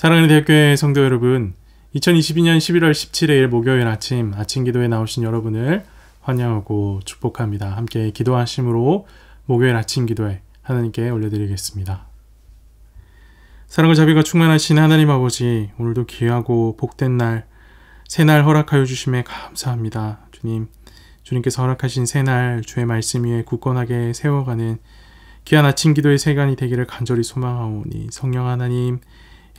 사랑하는 대학교의 성도 여러분, 2022년 11월 17일 목요일 아침 기도에 나오신 여러분을 환영하고 축복합니다. 함께 기도하심으로 목요일 아침 기도에 하나님께 올려드리겠습니다. 사랑과 자비가 충만하신 하나님 아버지, 오늘도 귀하고 복된 날, 새날 허락하여 주심에 감사합니다. 주님께서 허락하신 새날 주의 말씀 위에 굳건하게 세워가는 귀한 아침 기도의 세간이 되기를 간절히 소망하오니, 성령 하나님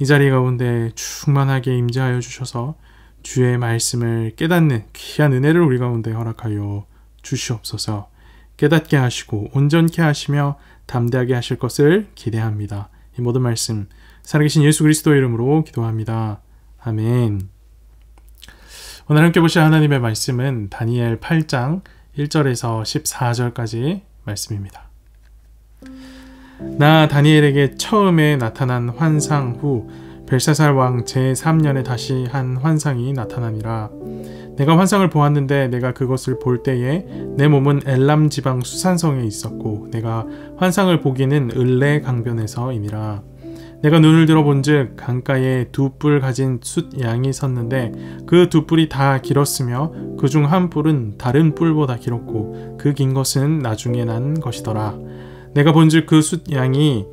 이 자리 가운데 충만하게 임재하여 주셔서 주의 말씀을 깨닫는 귀한 은혜를 우리 가운데 허락하여 주시옵소서. 깨닫게 하시고 온전케 하시며 담대하게 하실 것을 기대합니다. 이 모든 말씀 살아계신 예수 그리스도의 이름으로 기도합니다. 아멘. 오늘 함께 보실 하나님의 말씀은 다니엘 8장 1절에서 14절까지 말씀입니다. 나 다니엘에게 처음에 나타난 환상 후 벨사살 왕 제3년에 다시 한 환상이 나타나니라. 내가 환상을 보았는데 내가 그것을 볼 때에 내 몸은 엘람 지방 수산성에 있었고 내가 환상을 보기는 을레 강변에서이니라. 내가 눈을 들어 본즉 강가에 두 뿔 가진 숫 양이 섰는데 그 두 뿔이 다 길었으며 그 중 한 뿔은 다른 뿔보다 길었고 그 긴 것은 나중에 난 것이더라. 내가 본즉 그 숫 양이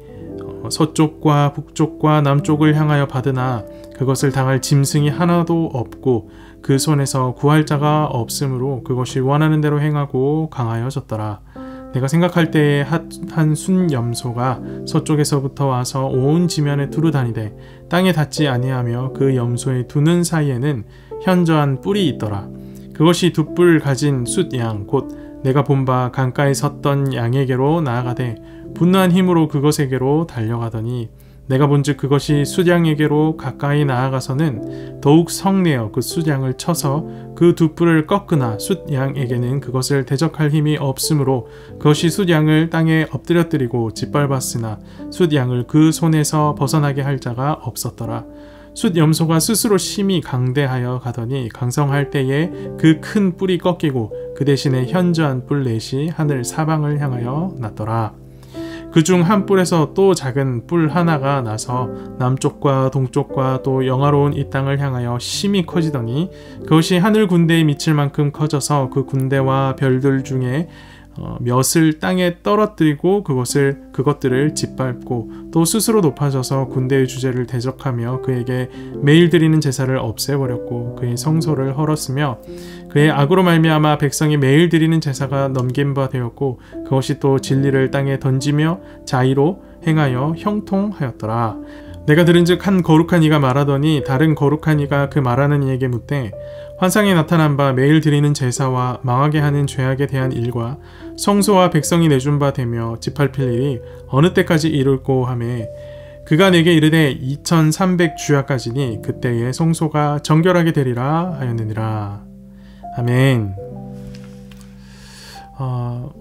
서쪽과 북쪽과 남쪽을 향하여 받으나 그것을 당할 짐승이 하나도 없고 그 손에서 구할 자가 없으므로 그것이 원하는 대로 행하고 강하여졌더라. 내가 생각할 때에 한 순염소가 서쪽에서부터 와서 온 지면에 두루 다니되 땅에 닿지 아니하며 그 염소의 두 눈 사이에는 현저한 뿔이 있더라. 그것이 두 뿔 가진 숫양 곧 내가 본 바 강가에 섰던 양에게로 나아가되 분노한 힘으로 그것에게로 달려가더니 내가 본즉 그것이 숫양에게로 가까이 나아가서는 더욱 성내어 그 숫양을 쳐서 그 두 뿔을 꺾으나 숫양에게는 그것을 대적할 힘이 없으므로 그것이 숫양을 땅에 엎드려뜨리고 짓밟았으나 숫양을 그 손에서 벗어나게 할 자가 없었더라. 숫염소가 스스로 심히 강대하여 가더니 강성할 때에 그 큰 뿔이 꺾이고 그 대신에 현저한 뿔 넷이 하늘 사방을 향하여 났더라. 그 중 한 뿔에서 또 작은 뿔 하나가 나서 남쪽과 동쪽과 또 영화로운 이 땅을 향하여 심히 커지더니 그것이 하늘 군대에 미칠 만큼 커져서 그 군대와 별들 중에 몇을 땅에 떨어뜨리고 그것들을 짓밟고 또 스스로 높아져서 군대의 주제를 대적하며 그에게 매일 드리는 제사를 없애버렸고 그의 성소를 헐었으며 그의 악으로 말미암아 백성이 매일 드리는 제사가 넘긴 바 되었고 그것이 또 진리를 땅에 던지며 자의로 행하여 형통하였더라. 내가 들은즉 한 거룩한 이가 말하더니 다른 거룩한 이가 그 말하는 이에게 묻되 환상에 나타난 바 매일 드리는 제사와 망하게 하는 죄악에 대한 일과 성소와 백성이 내준 바 되며 짓밟힐 일이 어느 때까지 이룰고 하매 그가 내게 이르되 2300 주야까지니 그때에 성소가 정결하게 되리라 하였느니라. 아멘.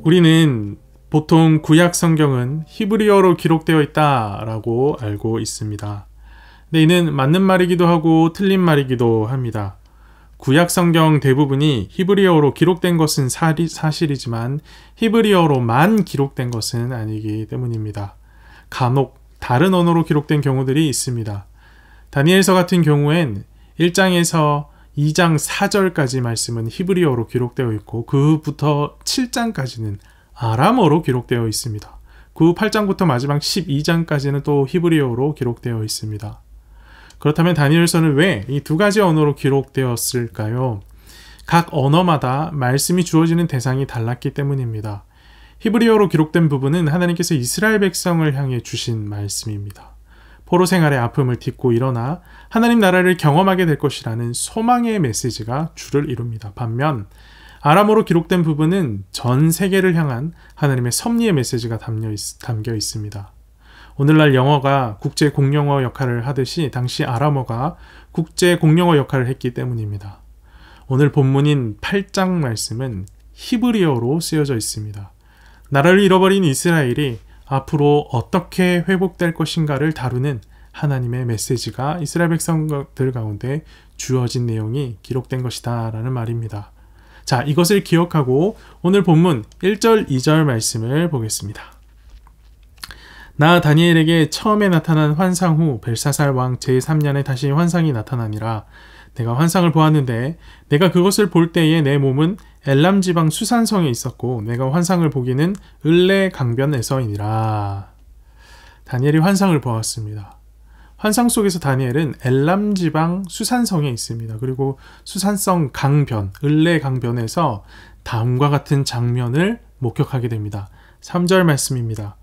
우리는 보통 구약 성경은 히브리어로 기록되어 있다라고 알고 있습니다. 근데 이는 맞는 말이기도 하고 틀린 말이기도 합니다. 구약 성경 대부분이 히브리어로 기록된 것은 사실이지만 히브리어로만 기록된 것은 아니기 때문입니다. 간혹 다른 언어로 기록된 경우들이 있습니다. 다니엘서 같은 경우엔 1장에서 2장 4절까지 말씀은 히브리어로 기록되어 있고 그 후부터 7장까지는 아람어로 기록되어 있습니다. 그 후 8장부터 마지막 12장까지는 또 히브리어로 기록되어 있습니다. 그렇다면 다니엘서는 왜 이 두 가지 언어로 기록되었을까요? 각 언어마다 말씀이 주어지는 대상이 달랐기 때문입니다. 히브리어로 기록된 부분은 하나님께서 이스라엘 백성을 향해 주신 말씀입니다. 포로 생활의 아픔을 딛고 일어나 하나님 나라를 경험하게 될 것이라는 소망의 메시지가 주를 이룹니다. 반면 아람어로 기록된 부분은 전 세계를 향한 하나님의 섭리의 메시지가 담겨 있습니다. 오늘날 영어가 국제 공용어 역할을 하듯이 당시 아람어가 국제 공용어 역할을 했기 때문입니다. 오늘 본문인 8장 말씀은 히브리어로 쓰여져 있습니다. 나라를 잃어버린 이스라엘이 앞으로 어떻게 회복될 것인가를 다루는 하나님의 메시지가 이스라엘 백성들 가운데 주어진 내용이 기록된 것이다 라는 말입니다. 자, 이것을 기억하고 오늘 본문 1절, 2절 말씀을 보겠습니다. 나 다니엘에게 처음에 나타난 환상 후 벨사살 왕 제3년에 다시 환상이 나타나니라. 내가 환상을 보았는데 내가 그것을 볼 때에 내 몸은 엘람 지방 수산성에 있었고 내가 환상을 보기는 을레 강변에서이니라. 다니엘이 환상을 보았습니다. 환상 속에서 다니엘은 엘람 지방 수산성에 있습니다. 그리고 수산성 강변, 을레 강변에서 다음과 같은 장면을 목격하게 됩니다. 3절 말씀입니다.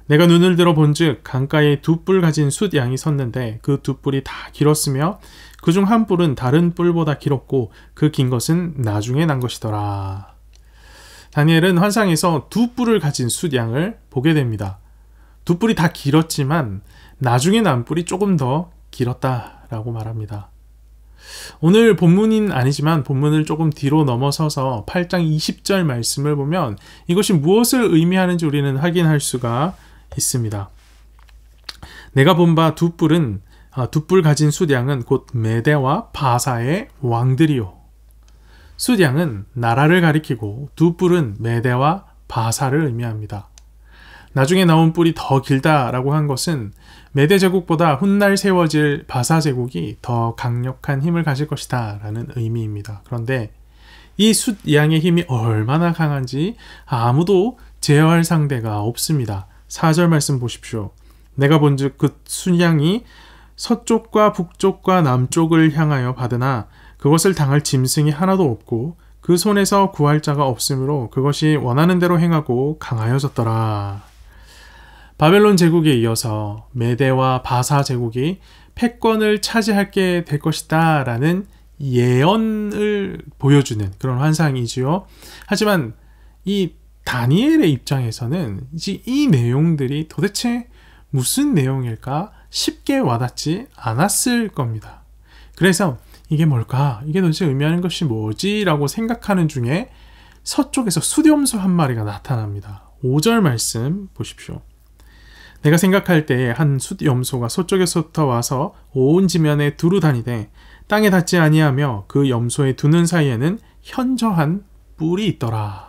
내가 눈을 들어 본즉 강가에 두 뿔 가진 숫 양이 섰는데 그 두 뿔이 다 길었으며 그 중 한 뿔은 다른 뿔보다 길었고 그 긴 것은 나중에 난 것이더라. 다니엘은 환상에서 두 뿔을 가진 숫 양을 보게 됩니다. 두 뿔이 다 길었지만 나중에 난 뿔이 조금 더 길었다라고 말합니다. 오늘 본문인 아니지만 본문을 조금 뒤로 넘어서서 8장 20절 말씀을 보면 이것이 무엇을 의미하는지 우리는 확인할 수가 있습니다. 내가 본 바 두 뿔은 두 뿔 가진 숫양은 곧 메대와 바사의 왕들이요. 숫양은 나라를 가리키고 두 뿔은 메대와 바사를 의미합니다. 나중에 나온 뿔이 더 길다라고 한 것은 메대 제국보다 훗날 세워질 바사 제국이 더 강력한 힘을 가질 것이다 라는 의미입니다. 그런데 이 숫양의 힘이 얼마나 강한지 아무도 제어할 상대가 없습니다. 4절 말씀 보십시오. 내가 본즉 그 숫양이 서쪽과 북쪽과 남쪽을 향하여 받으나 그것을 당할 짐승이 하나도 없고 그 손에서 구할 자가 없으므로 그것이 원하는 대로 행하고 강하여졌더라. 바벨론 제국에 이어서 메대와 바사 제국이 패권을 차지하게 될 것이다 라는 예언을 보여주는 그런 환상이지요. 하지만 이 다니엘의 입장에서는 이 내용들이 도대체 무슨 내용일까 쉽게 와닿지 않았을 겁니다. 그래서 이게 뭘까? 이게 도대체 의미하는 것이 뭐지? 라고 생각하는 중에 서쪽에서 숫염소 한 마리가 나타납니다. 5절 말씀 보십시오. 내가 생각할 때에 한 숫염소가 서쪽에서부터 와서 온 지면에 두루 다니되 땅에 닿지 아니하며 그 염소의 두는 사이에는 현저한 뿔이 있더라.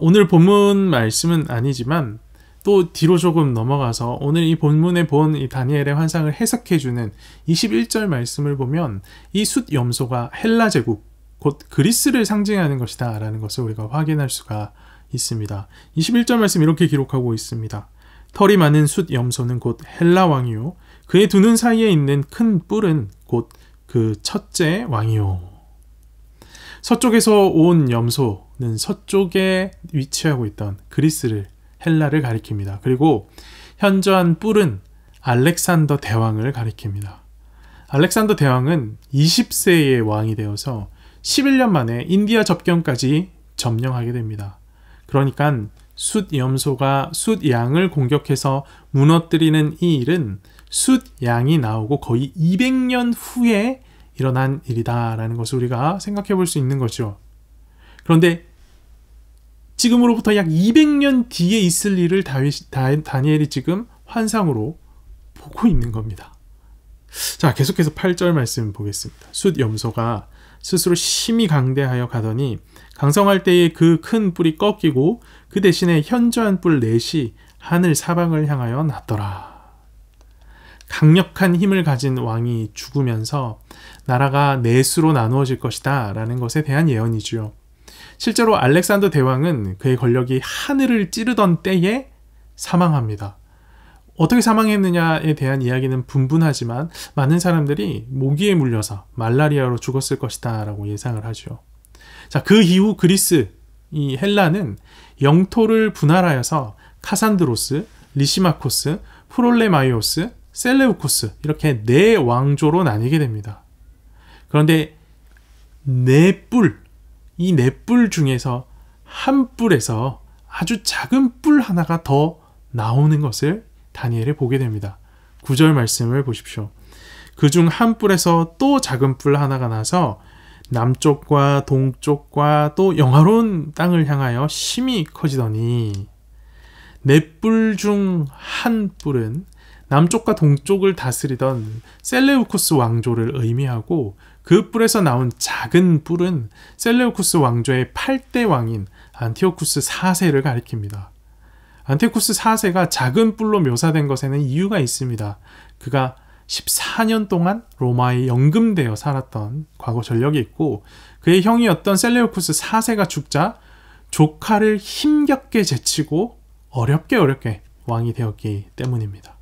오늘 본문 말씀은 아니지만 또 뒤로 조금 넘어가서 오늘 이 본문에 본 이 다니엘의 환상을 해석해주는 21절 말씀을 보면 이 숫염소가 헬라 제국, 곧 그리스를 상징하는 것이다 라는 것을 우리가 확인할 수가 있습니다. 21절 말씀 이렇게 기록하고 있습니다. 털이 많은 숫염소는 곧 헬라 왕이요 그의 두는 사이에 있는 큰 뿔은 곧 그 첫째 왕이요. 서쪽에서 온 염소는 서쪽에 위치하고 있던 그리스를 헬라를 가리킵니다. 그리고 현저한 뿔은 알렉산더 대왕을 가리킵니다. 알렉산더 대왕은 20세의 왕이 되어서 11년 만에 인디아 접경까지 점령하게 됩니다. 그러니까 숫염소가 숫양을 공격해서 무너뜨리는 이 일은 숫양이 나오고 거의 200년 후에 일어난 일이다라는 것을 우리가 생각해 볼 수 있는 거죠. 그런데 지금으로부터 약 200년 뒤에 있을 일을 다니엘이 지금 환상으로 보고 있는 겁니다. 자, 계속해서 8절 말씀 보겠습니다. 숫염소가 스스로 심히 강대하여 가더니 강성할 때에 그 큰 뿔이 꺾이고 그 대신에 현저한 뿔 넷이 하늘 사방을 향하여 났더라. 강력한 힘을 가진 왕이 죽으면서 나라가 넷으로 나누어질 것이다 라는 것에 대한 예언이지요. 실제로 알렉산더 대왕은 그의 권력이 하늘을 찌르던 때에 사망합니다. 어떻게 사망했느냐에 대한 이야기는 분분하지만 많은 사람들이 모기에 물려서 말라리아로 죽었을 것이다 라고 예상을 하죠. 자, 그 이후 그리스, 이 헬라는 영토를 분할하여서 카산드로스, 리시마코스, 프롤레마이오스, 셀레우코스 이렇게 네 왕조로 나뉘게 됩니다. 그런데 이 네 뿔 중에서 한 뿔에서 아주 작은 뿔 하나가 더 나오는 것을 다니엘이 보게 됩니다. 9절 말씀을 보십시오. 그중 한 뿔에서 또 작은 뿔 하나가 나서 남쪽과 동쪽과 또 영화로운 땅을 향하여 심히 커지더니 네 뿔 중 한 뿔은 남쪽과 동쪽을 다스리던 셀레우코스 왕조를 의미하고 그 뿔에서 나온 작은 뿔은 셀레우코스 왕조의 8대 왕인 안티오쿠스 4세를 가리킵니다. 안티오쿠스 4세가 작은 뿔로 묘사된 것에는 이유가 있습니다. 그가 14년 동안 로마에 연금되어 살았던 과거 전력이 있고 그의 형이었던 셀레우코스 4세가 죽자 조카를 힘겹게 제치고 어렵게 왕이 되었기 때문입니다.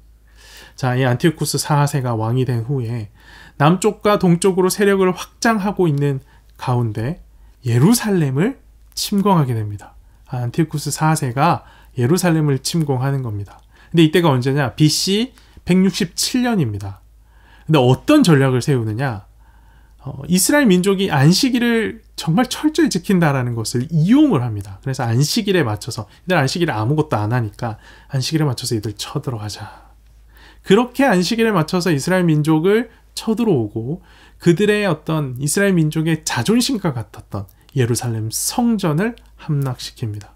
자, 이 안티오쿠스 4세가 왕이 된 후에 남쪽과 동쪽으로 세력을 확장하고 있는 가운데 예루살렘을 침공하게 됩니다. 안티오쿠스 4세가 예루살렘을 침공하는 겁니다. 근데 이때가 언제냐? BC 167년입니다. 근데 어떤 전략을 세우느냐? 이스라엘 민족이 안식일을 정말 철저히 지킨다라는 것을 이용을 합니다. 그래서 안식일에 맞춰서 이들 안식일에 아무것도 안 하니까 안식일에 맞춰서 이들 쳐들어가자. 그렇게 안식일에 맞춰서 이스라엘 민족을 쳐들어오고 그들의 어떤 이스라엘 민족의 자존심과 같았던 예루살렘 성전을 함락시킵니다.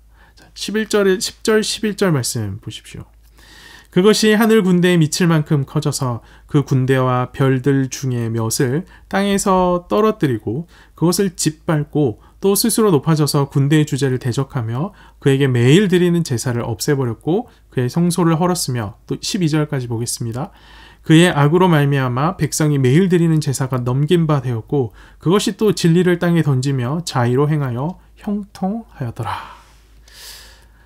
10절 11절 말씀 보십시오. 그것이 하늘 군대에 미칠 만큼 커져서 그 군대와 별들 중에 몇을 땅에서 떨어뜨리고 그것을 짓밟고 또 스스로 높아져서 군대의 주제를 대적하며 그에게 매일 드리는 제사를 없애버렸고 그의 성소를 헐었으며, 또 12절까지 보겠습니다. 그의 악으로 말미암아 백성이 매일 드리는 제사가 넘긴 바 되었고 그것이 또 진리를 땅에 던지며 자의로 행하여 형통하였더라.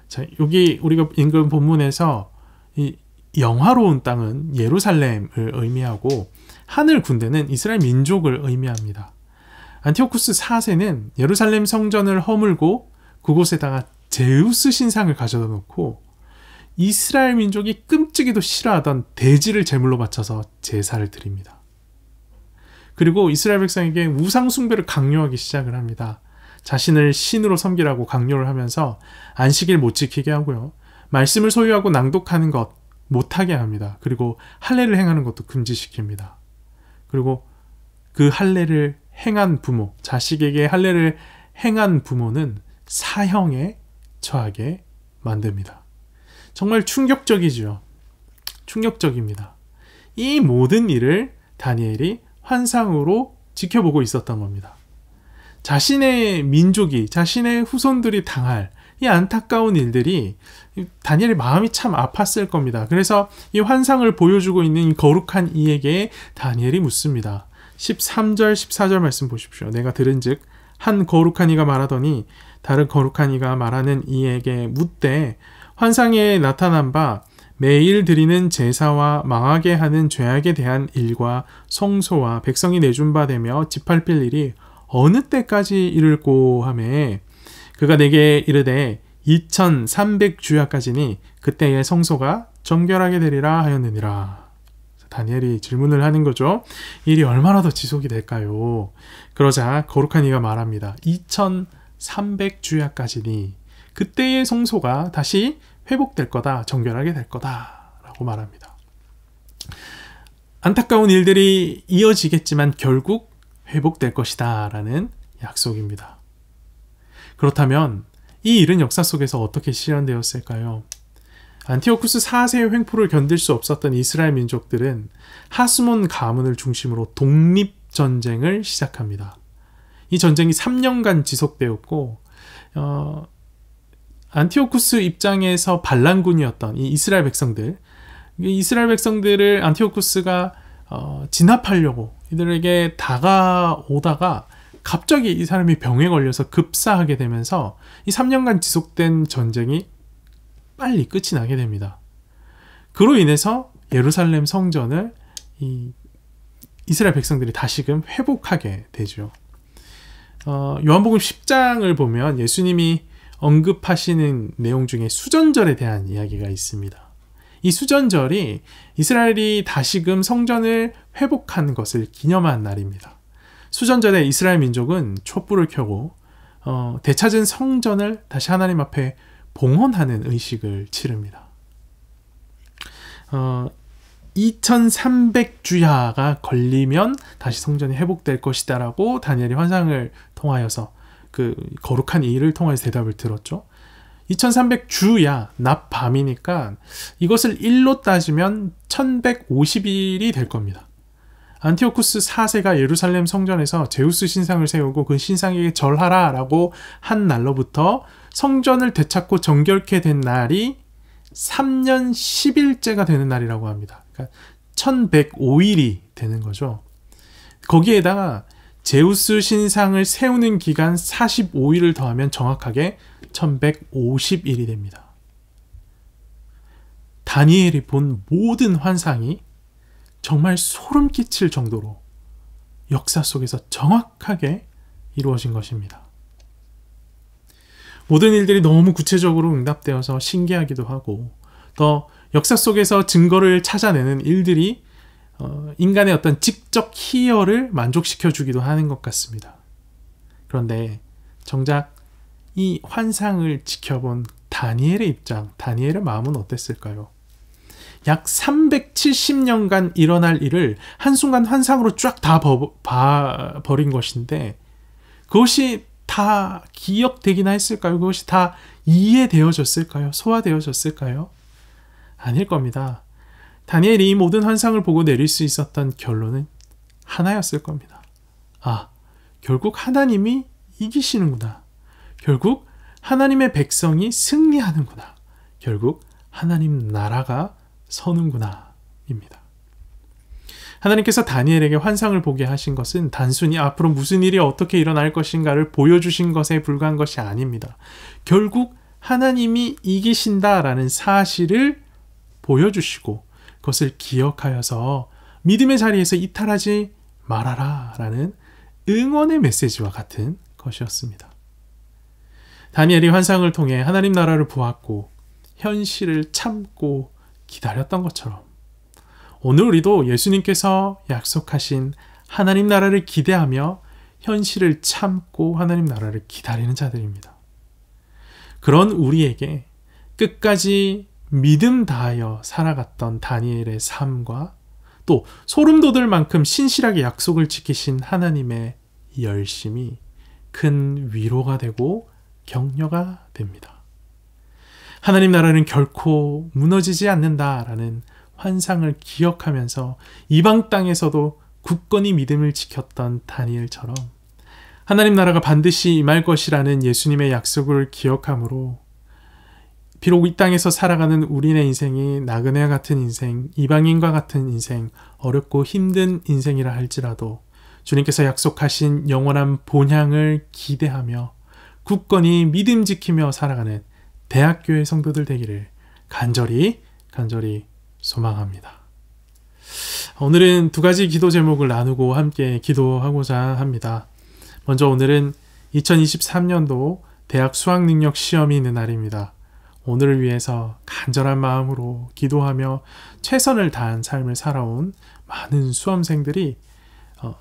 자, 여기 우리가 읽은 본문에서 이 영화로운 땅은 예루살렘을 의미하고 하늘 군대는 이스라엘 민족을 의미합니다. 안티오쿠스 4세는 예루살렘 성전을 허물고 그곳에다가 제우스 신상을 가져다 놓고 이스라엘 민족이 끔찍이도 싫어하던 돼지를 제물로 바쳐서 제사를 드립니다. 그리고 이스라엘 백성에게 우상 숭배를 강요하기 시작을 합니다. 자신을 신으로 섬기라고 강요를 하면서 안식일 못 지키게 하고요. 말씀을 소유하고 낭독하는 것 못하게 합니다. 그리고 할례를 행하는 것도 금지시킵니다. 그리고 그 할례를 행한 부모, 자식에게 할례를 행한 부모는 사형에 처하게 만듭니다. 정말 충격적이죠. 충격적입니다. 이 모든 일을 다니엘이 환상으로 지켜보고 있었던 겁니다. 자신의 민족이, 자신의 후손들이 당할 이 안타까운 일들이 다니엘의 마음이 참 아팠을 겁니다. 그래서 이 환상을 보여주고 있는 거룩한 이에게 다니엘이 묻습니다. 13절, 14절 말씀 보십시오. 내가 들은즉 한 거룩한 이가 말하더니 다른 거룩한 이가 말하는 이에게 묻되 환상에 나타난 바 매일 드리는 제사와 망하게 하는 죄악에 대한 일과 성소와 백성이 내준 바 되며 짓밟힐 일이 어느 때까지 이를꼬 하매 그가 내게 이르되 2300주야까지니 그때의 성소가 정결하게 되리라 하였느니라. 다니엘이 질문을 하는 거죠. 일이 얼마나 더 지속이 될까요? 그러자 거룩한 이가 말합니다. 2300주야까지니 그때의 성소가 다시 회복될 거다, 정결하게 될 거다 라고 말합니다. 안타까운 일들이 이어지겠지만 결국 회복될 것이다 라는 약속입니다. 그렇다면 이 일은 역사 속에서 어떻게 실현되었을까요? 안티오쿠스 4세의 횡포를 견딜 수 없었던 이스라엘 민족들은 하스몬 가문을 중심으로 독립전쟁을 시작합니다. 이 전쟁이 3년간 지속되었고 안티오쿠스 입장에서 반란군이었던 이 이스라엘 백성들을 안티오쿠스가 진압하려고 이들에게 다가오다가 갑자기 이 사람이 병에 걸려서 급사하게 되면서 이 3년간 지속된 전쟁이 빨리 끝이 나게 됩니다. 그로 인해서 예루살렘 성전을 이스라엘 백성들이 다시금 회복하게 되죠. 요한복음 10장을 보면 예수님이 언급하시는 내용 중에 수전절에 대한 이야기가 있습니다. 이 수전절이 이스라엘이 다시금 성전을 회복한 것을 기념한 날입니다. 수전절에 이스라엘 민족은 촛불을 켜고 되찾은 성전을 다시 하나님 앞에 봉헌하는 의식을 치릅니다. 2300주야가 걸리면 다시 성전이 회복될 것이다 라고 다니엘이 환상을 통하여서 그 거룩한 이 일을 통해서 대답을 들었죠. 2300주야, 낮 밤이니까 이것을 일로 따지면 1150일이 될 겁니다. 안티오쿠스 4세가 예루살렘 성전에서 제우스 신상을 세우고 그 신상에게 절하라 라고 한 날로부터 성전을 되찾고 정결케 된 날이 3년 10일째가 되는 날이라고 합니다. 그러니까 1105일이 되는 거죠. 거기에다가 제우스 신상을 세우는 기간 45일을 더하면 정확하게 1150일이 됩니다. 다니엘이 본 모든 환상이 정말 소름 끼칠 정도로 역사 속에서 정확하게 이루어진 것입니다. 모든 일들이 너무 구체적으로 응답되어서 신기하기도 하고 더 역사 속에서 증거를 찾아내는 일들이 인간의 어떤 직접 희열을 만족시켜 주기도 하는 것 같습니다. 그런데 정작 이 환상을 지켜본 다니엘의 입장, 다니엘의 마음은 어땠을까요? 약 370년간 일어날 일을 한순간 환상으로 쫙 다 버린 것인데 그것이 다 기억되기나 했을까요? 그것이 다 이해되어졌을까요? 소화되어졌을까요? 아닐 겁니다. 다니엘이 이 모든 환상을 보고 내릴 수 있었던 결론은 하나였을 겁니다. 아, 결국 하나님이 이기시는구나. 결국 하나님의 백성이 승리하는구나. 결국 하나님 나라가 서는구나 입니다. 하나님께서 다니엘에게 환상을 보게 하신 것은 단순히 앞으로 무슨 일이 어떻게 일어날 것인가를 보여주신 것에 불과한 것이 아닙니다. 결국 하나님이 이기신다라는 사실을 보여주시고 그것을 기억하여서 믿음의 자리에서 이탈하지 말아라 라는 응원의 메시지와 같은 것이었습니다. 다니엘이 환상을 통해 하나님 나라를 보았고 현실을 참고 기다렸던 것처럼 오늘 우리도 예수님께서 약속하신 하나님 나라를 기대하며 현실을 참고 하나님 나라를 기다리는 자들입니다. 그런 우리에게 끝까지 믿음 다하여 살아갔던 다니엘의 삶과 또 소름 돋을 만큼 신실하게 약속을 지키신 하나님의 열심이 큰 위로가 되고 격려가 됩니다. 하나님 나라는 결코 무너지지 않는다라는 환상을 기억하면서 이방 땅에서도 굳건히 믿음을 지켰던 다니엘처럼 하나님 나라가 반드시 임할 것이라는 예수님의 약속을 기억함으로 비록 이 땅에서 살아가는 우리네 인생이 나그네와 같은 인생, 이방인과 같은 인생, 어렵고 힘든 인생이라 할지라도 주님께서 약속하신 영원한 본향을 기대하며 굳건히 믿음 지키며 살아가는 대학교의 성도들 되기를 간절히 소망합니다. 오늘은 두 가지 기도 제목을 나누고 함께 기도하고자 합니다. 먼저 오늘은 2023년도 대학 수학능력 시험이 있는 날입니다. 오늘을 위해서 간절한 마음으로 기도하며 최선을 다한 삶을 살아온 많은 수험생들이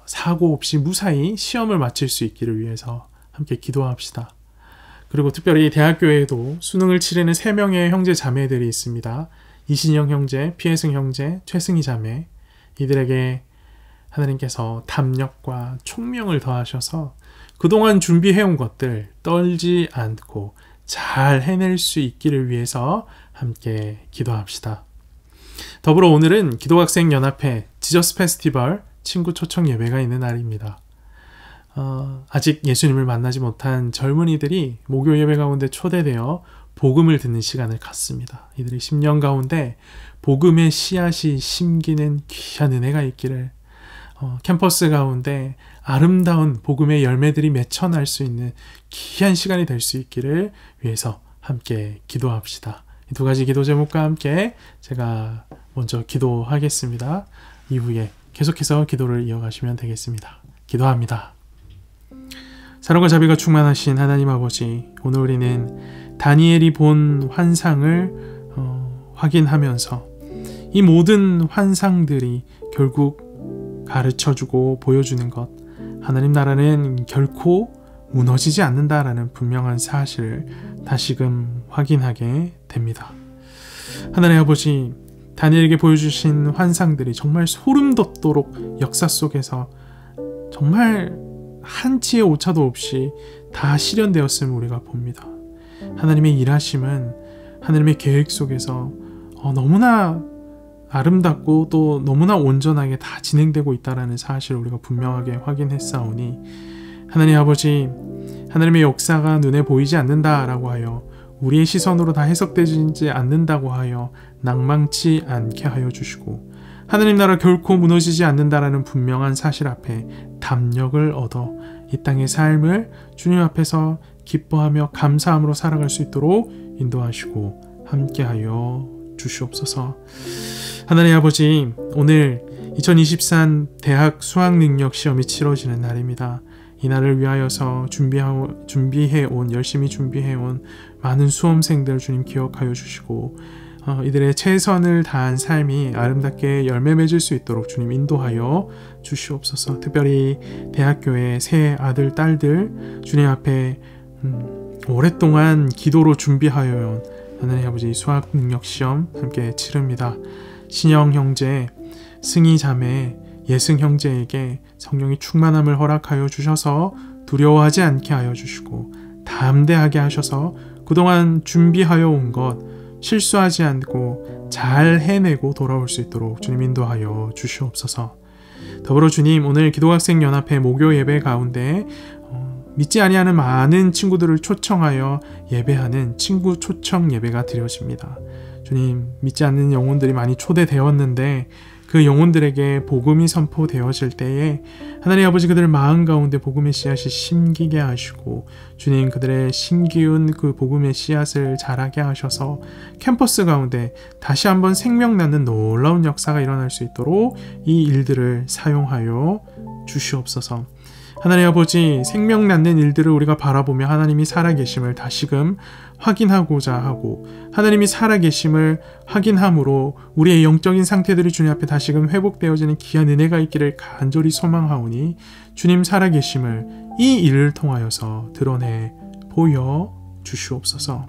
사고 없이 무사히 시험을 마칠 수 있기를 위해서 함께 기도합시다. 그리고 특별히 대학교에도 수능을 치르는 3명의 형제 자매들이 있습니다. 이신영 형제, 피혜승 형제, 최승희 자매, 이들에게 하나님께서 담력과 총명을 더하셔서 그동안 준비해온 것들 떨지 않고 잘 해낼 수 있기를 위해서 함께 기도합시다. 더불어 오늘은 기도학생연합회 지저스 페스티벌 친구 초청 예배가 있는 날입니다. 아직 예수님을 만나지 못한 젊은이들이 목요 예배 가운데 초대되어 복음을 듣는 시간을 갖습니다. 이들의 10년 가운데 복음의 씨앗이 심기는 귀한 은혜가 있기를 캠퍼스 가운데 아름다운 복음의 열매들이 맺혀날 수 있는 귀한 시간이 될 수 있기를 위해서 함께 기도합시다. 이 두 가지 기도 제목과 함께 제가 먼저 기도하겠습니다. 이후에 계속해서 기도를 이어가시면 되겠습니다. 기도합니다. 사랑과 자비가 충만하신 하나님 아버지, 오늘 우리는 다니엘이 본 환상을 확인하면서 이 모든 환상들이 결국 가르쳐주고 보여주는 것, 하나님 나라는 결코 무너지지 않는다라는 분명한 사실을 다시금 확인하게 됩니다. 하나님 아버지, 다니엘에게 보여주신 환상들이 정말 소름 돋도록 역사 속에서 정말 한치의 오차도 없이 다 실현되었음을 우리가 봅니다. 하나님의 일하심은 하나님의 계획 속에서 너무나 아름답고 또 너무나 온전하게 다 진행되고 있다는 사실을 우리가 분명하게 확인했사오니 하나님 아버지, 하나님의 역사가 눈에 보이지 않는다라고 하여 우리의 시선으로 다 해석되지 않는다고 하여 낭망치 않게 하여 주시고 하나님 나라 결코 무너지지 않는다라는 분명한 사실 앞에 담력을 얻어 이 땅의 삶을 주님 앞에서 기뻐하며 감사함으로 살아갈 수 있도록 인도하시고 함께하여 주시옵소서. 하나님 아버지, 오늘 2023 대학 수학능력 시험이 치러지는 날입니다. 이 날을 위하여서 열심히 준비해온 많은 수험생들 주님 기억하여 주시고 이들의 최선을 다한 삶이 아름답게 열매 맺을 수 있도록 주님 인도하여 주시옵소서. 특별히 대학교의 새 아들, 딸들 주님 앞에 오랫동안 기도로 준비하여 온 하나님 아버지 수학능력시험 함께 치릅니다. 신영 형제, 승희 자매, 예승 형제에게 성령의 충만함을 허락하여 주셔서 두려워하지 않게 하여 주시고 담대하게 하셔서 그동안 준비하여 온 것 실수하지 않고 잘 해내고 돌아올 수 있도록 주님 인도하여 주시옵소서. 더불어 주님, 오늘 기도학생연합회 목요 예배 가운데 믿지 아니하는 많은 친구들을 초청하여 예배하는 친구 초청 예배가 드려집니다. 주님, 믿지 않는 영혼들이 많이 초대되었는데 그 영혼들에게 복음이 선포되어질 때에 하나님 아버지 그들 마음 가운데 복음의 씨앗이 심기게 하시고 주님 그들의 심기운 그 복음의 씨앗을 자라게 하셔서 캠퍼스 가운데 다시 한번 생명나는 놀라운 역사가 일어날 수 있도록 이 일들을 사용하여 주시옵소서. 하나님 아버지, 생명나는 일들을 우리가 바라보며 하나님이 살아계심을 다시금 확인하고자 하고 하나님이 살아계심을 확인함으로 우리의 영적인 상태들이 주님 앞에 다시금 회복되어지는 귀한 은혜가 있기를 간절히 소망하오니 주님 살아계심을 이 일을 통하여서 드러내 보여 주시옵소서.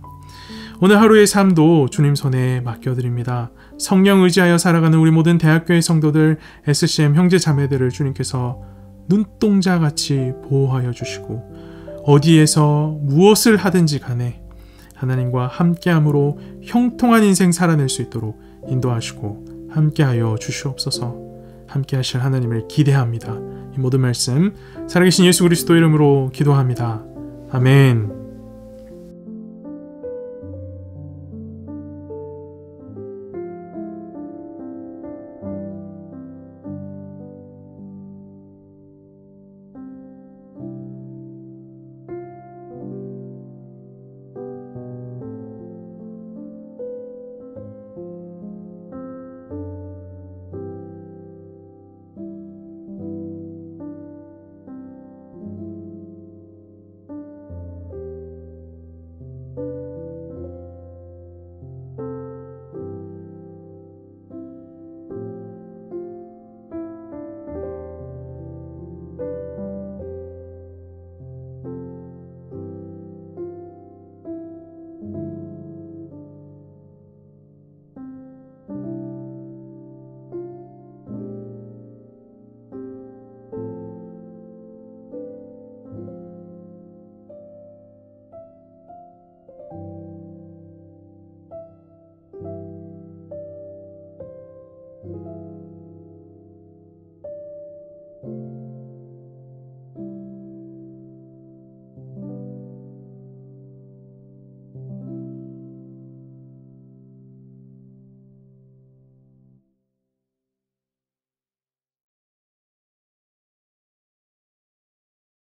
오늘 하루의 삶도 주님 손에 맡겨드립니다. 성령 의지하여 살아가는 우리 모든 대학교의 성도들, SCM 형제 자매들을 주님께서 눈동자같이 보호하여 주시고 어디에서 무엇을 하든지 간에 하나님과 함께함으로 형통한 인생 살아낼 수 있도록 인도하시고 함께하여 주시옵소서. 함께하실 하나님을 기대합니다. 이 모든 말씀 살아계신 예수 그리스도 이름으로 기도합니다. 아멘.